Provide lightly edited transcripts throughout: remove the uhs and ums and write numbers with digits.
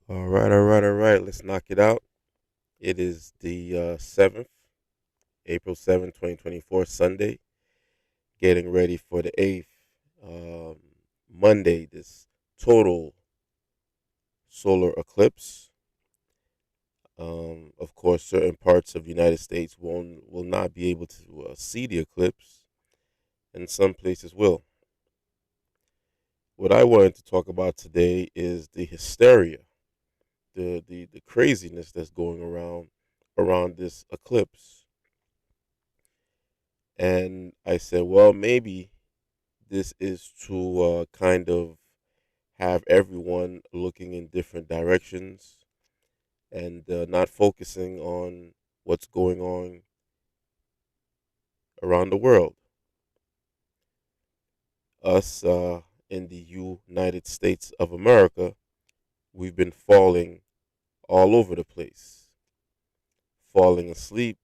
All right. Let's knock it out. It is the 7th, April 7th, 2024, Sunday. Getting ready for the 8th, um, Monday, this total solar eclipse. Of course, certain parts of the United States will not be able to see the eclipse, and some places will. What I wanted to talk about today is the hysteria, the craziness that's going around this eclipse. And I said, well, maybe this is to kind of have everyone looking in different directions and not focusing on what's going on around the world. Us in the United States of America, we've been falling all over the place, falling asleep,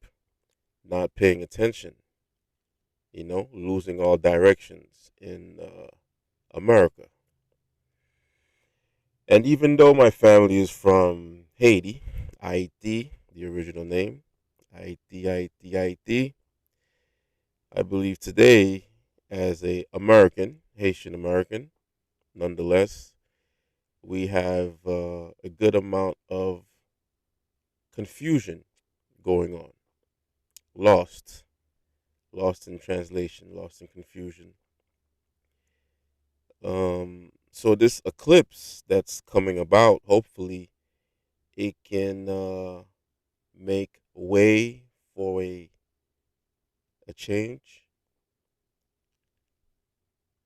not paying attention, losing all directions in America. And even though my family is from Haiti, the original name, Haiti, I believe today as a American, Haitian American, nonetheless, we have a good amount of confusion going on, lost, lost in translation, lost in confusion. So this eclipse that's coming about, hopefully, it can make way for a change.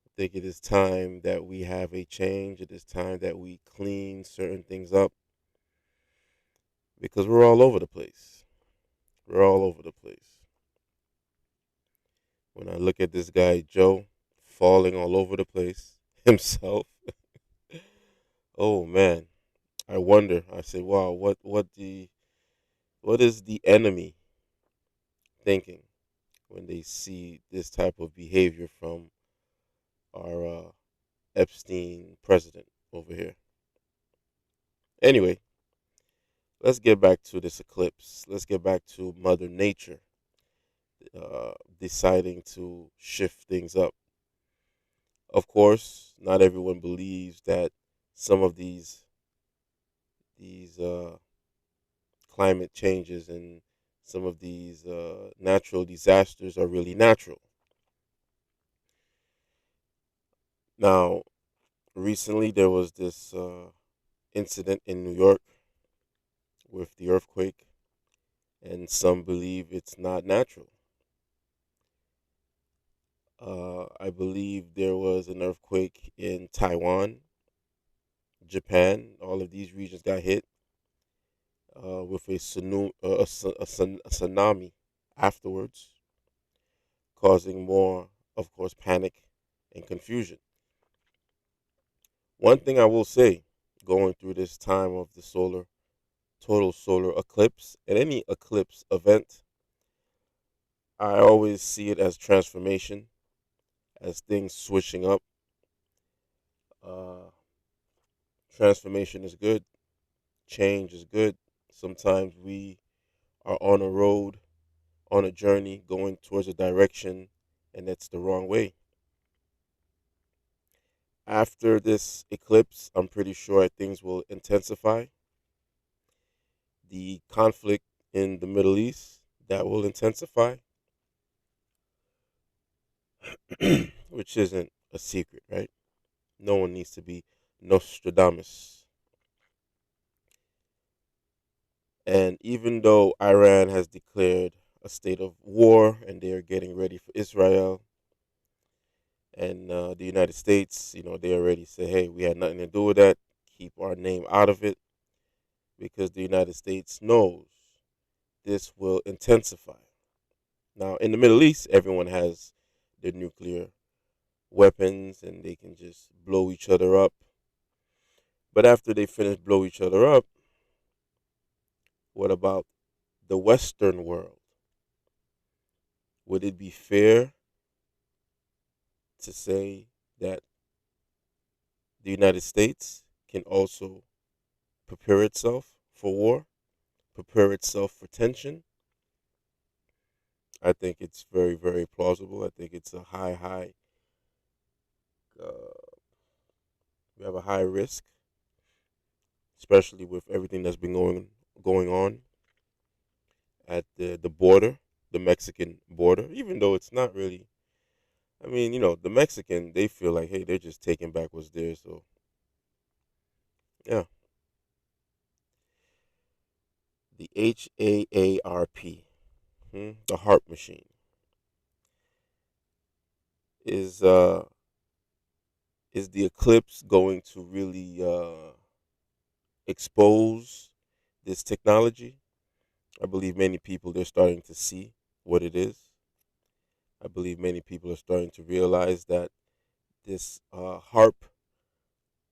I think it is time that we have a change. It is time that we clean certain things up because we're all over the place. We're all over the place. When I look at this guy, Joe, falling all over the place himself, oh man, I wonder. I say, wow, what is the enemy thinking when they see this type of behavior from our Epstein president over here? Anyway, let's get back to this eclipse. Let's get back to Mother Nature deciding to shift things up. Of course, not everyone believes that some of these climate changes and some of these natural disasters are really natural. Now, recently there was this incident in New York with the earthquake, and some believe it's not natural. I believe there was an earthquake in Taiwan, Japan. All of these regions got hit with a tsunami afterwards, causing more, of course, panic and confusion. One thing I will say, going through this time of the total solar eclipse, and any eclipse event, I always see it as transformation, as things switching up. Uh, Transformation is good, change is good. Sometimes we are on a road, on a journey, going towards a direction, and that's the wrong way. After this eclipse, I'm pretty sure things will intensify. The conflict in the Middle East, that will intensify, which isn't a secret, right? No one needs to be Nostradamus. And even though Iran has declared a state of war and they are getting ready for Israel, and the United States, they already say, hey, we had nothing to do with that. Keep our name out of it because the United States knows this will intensify. Now, in the Middle East, everyone has their nuclear weapons and they can just blow each other up. But after they finish blow each other up, what about the Western world? Would it be fair to say that the United States can also prepare itself for war, prepare itself for tension. I think it's very, very plausible. I think it's a uh, we have a high risk, especially with everything that's been going on at the border, the Mexican border. Even though it's not really, I mean, the Mexican, they feel like, hey, they're just taking back what's theirs. So yeah, the HAARP, the heart machine, is uh is the eclipse going to really expose this technology? I believe many people, they're starting to see what it is. I believe many people are starting to realize that this harp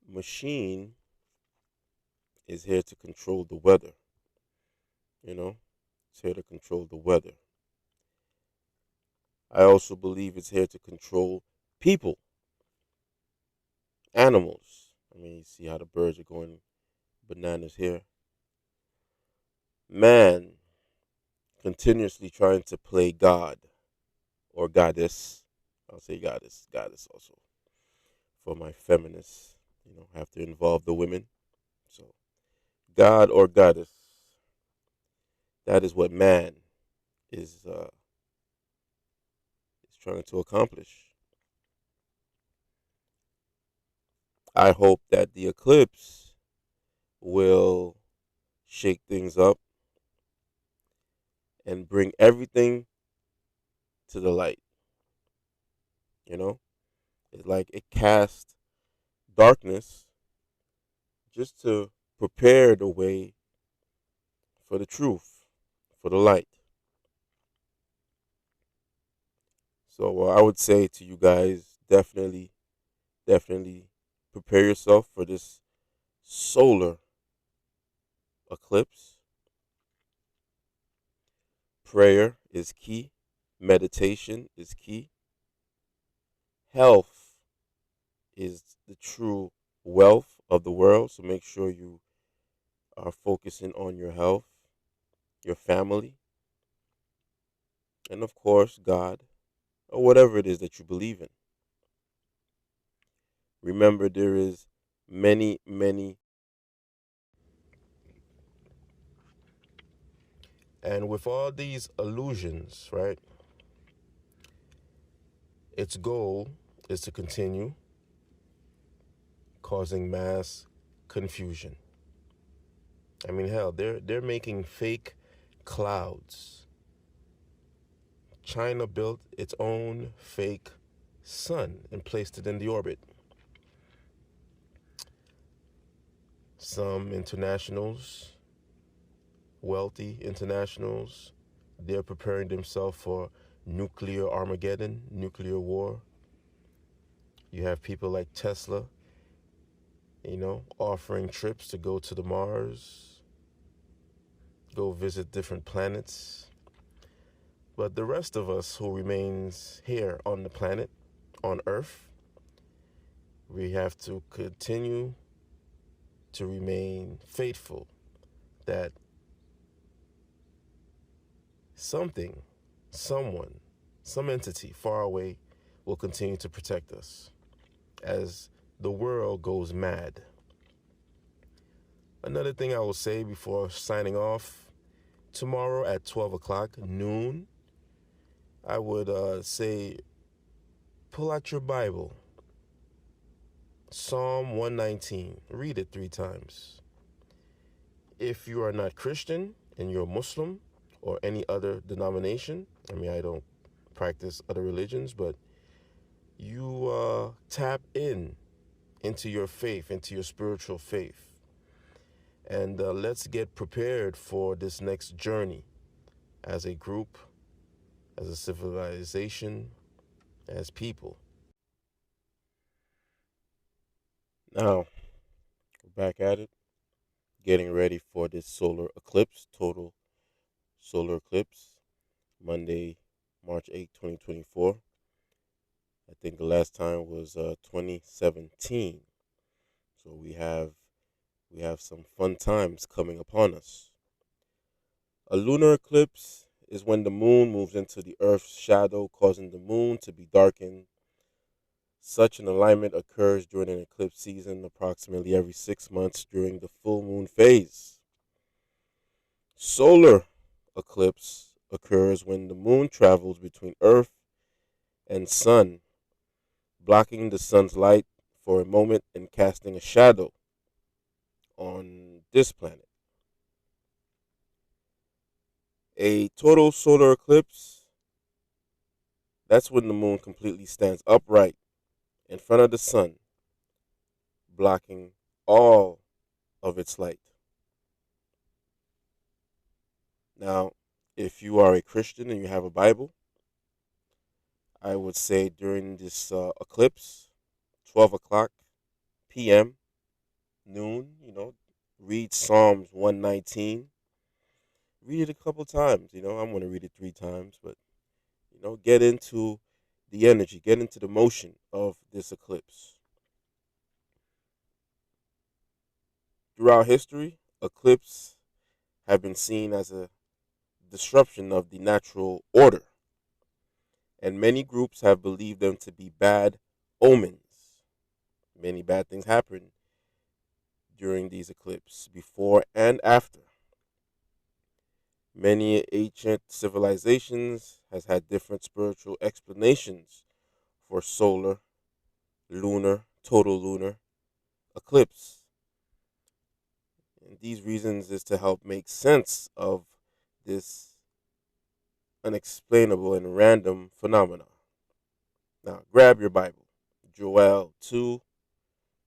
machine is here to control the weather. You know, it's here to control the weather. I also believe it's here to control people, animals. I mean, you see how the birds are going bananas here. Man continuously trying to play God or goddess. I'll say goddess also for my feminists. Have to involve the women. So, God or goddess, that is what man is trying to accomplish. I hope that the eclipse will shake things up and bring everything to the light. You know, it's like it casts darkness just to prepare the way for the truth, for the light. So I would say to you guys, definitely prepare yourself for this solar eclipse. Prayer is key. Meditation is key. Health is the true wealth of the world. So make sure you are focusing on your health, your family, and of course, God, or whatever it is that you believe in. Remember, there is many, and with all these illusions, right? Its goal is to continue causing mass confusion. I mean, hell, they're making fake clouds. China built its own fake sun and placed it in the orbit. Some internationals, wealthy internationals, they're preparing themselves for nuclear Armageddon, nuclear war. You have people like Tesla, offering trips to go to the Mars, go visit different planets. But the rest of us who remains here on the planet, on Earth, we have to continue to remain faithful that something, someone, some entity far away will continue to protect us as the world goes mad. Another thing I will say before signing off, tomorrow at 12 o'clock noon, I would say pull out your Bible, Psalm 119, read it 3 times. If you are not Christian and you're Muslim or any other denomination, I mean, I don't practice other religions, but you tap into your faith, into your spiritual faith. And let's get prepared for this next journey as a group, as a civilization, as people. Now, we're back at it, getting ready for this solar eclipse, total solar eclipse, Monday, March 8th, 2024. I think the last time was 2017. So we have We have some fun times coming upon us. A lunar eclipse is when the moon moves into the Earth's shadow, causing the moon to be darkened. Such an alignment occurs during an eclipse season, approximately every 6 months during the full moon phase. Solar eclipse occurs when the moon travels between Earth and Sun, blocking the sun's light for a moment and casting a shadow on this planet. A total solar eclipse, that's when the moon completely stands upright in front of the sun, blocking all of its light. Now, if you are a Christian and you have a Bible, I would say during this eclipse, 12 o'clock p.m., noon, read Psalms 119. Read it a couple times. I'm going to read it 3 times, but, get into the energy, get into the motion of this eclipse. Throughout history, eclipses have been seen as a disruption of the natural order, and many groups have believed them to be bad omens. Many bad things happen during these eclipses, before and after. Many ancient civilizations has had different spiritual explanations for solar, lunar, total lunar eclipse. And these reasons is to help make sense of this unexplainable and random phenomena. Now, grab your Bible. Joel 2,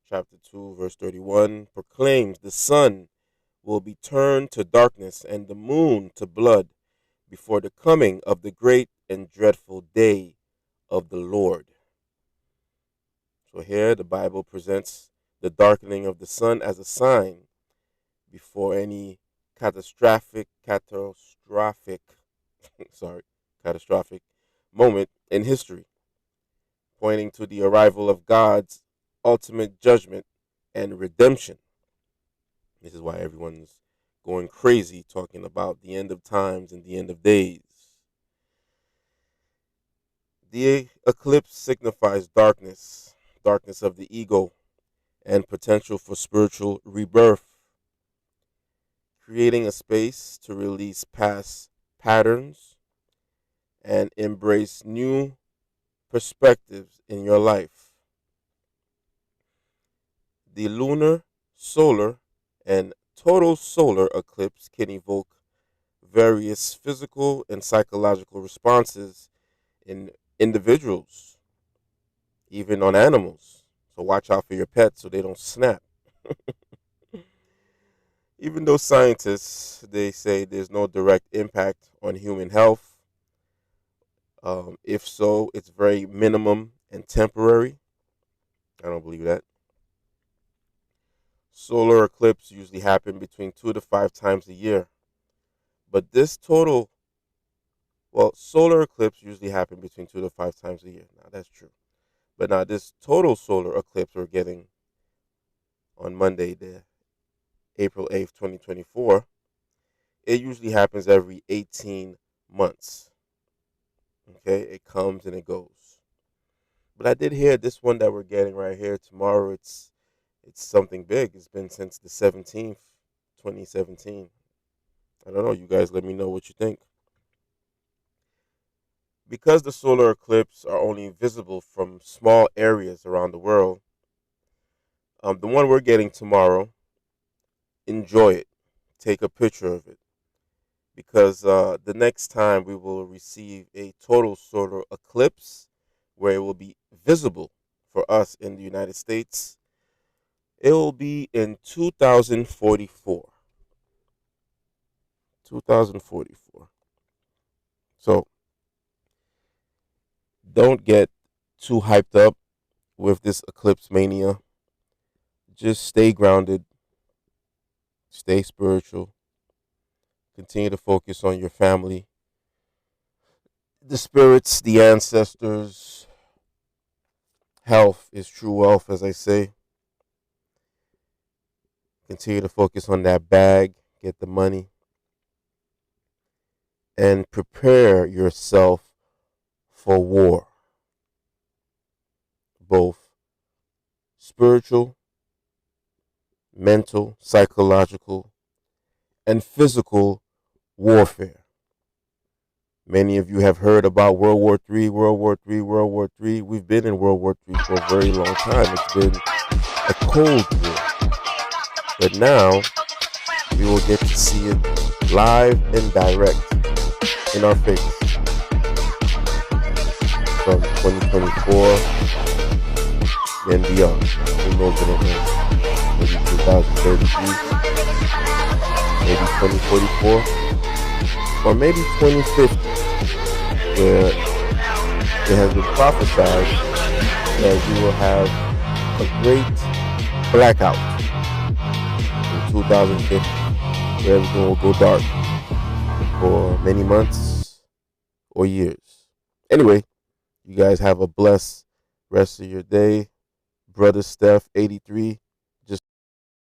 chapter 2, verse 31 proclaims the sun will be turned to darkness and the moon to blood before the coming of the great and dreadful day of the Lord. So here the Bible presents the darkening of the sun as a sign before any catastrophic sorry, catastrophic moment in history, pointing to the arrival of God's ultimate judgment and redemption. This is why everyone's going crazy talking about the end of times and the end of days. The eclipse signifies darkness, darkness of the ego, and potential for spiritual rebirth, creating a space to release past patterns and embrace new perspectives in your life. The lunar, solar, and total solar eclipse can evoke various physical and psychological responses in individuals, even on animals. So watch out for your pets so they don't snap. Even though scientists they say there's no direct impact on human health, if so, it's very minimum and temporary. I don't believe that. Solar eclipse usually happen between 2 to 5 times a year, but this total, well, solar eclipse usually happen between 2 to 5 times a year. Now that's true, but now this total solar eclipse we're getting on Monday, the April 8th, 2024, it usually happens every 18 months. Okay, it comes and it goes. But I did hear this one that we're getting right here tomorrow. It's something big. It's been since the 17th, 2017. I don't know. You guys let me know what you think. Because the solar eclipse are only visible from small areas around the world, the one we're getting tomorrow, enjoy it. Take a picture of it. Because the next time we will receive a total solar eclipse where it will be visible for us in the United States, it will be in 2044. 2044. So don't get too hyped up with this eclipse mania. Just stay grounded, stay spiritual, continue to focus on your family, the spirits, the ancestors. Health is true wealth, as I say. Continue to focus on that bag, get the money, and prepare yourself for war, both spiritual, mental, psychological, and physical warfare. Many of you have heard about World War III, World War III, World War III. We've been in World War III for a very long time. It's been a Cold War. But now we will get to see it live and direct in our face from 2024 and beyond. Who knows when it ends? Maybe 2033, maybe 2044, or maybe 2050, where it has been prophesied that we will have a great blackout in 2050, where everything will go dark for many months or years. Anyway, you guys have a blessed rest of your day. Brother Steph, 83,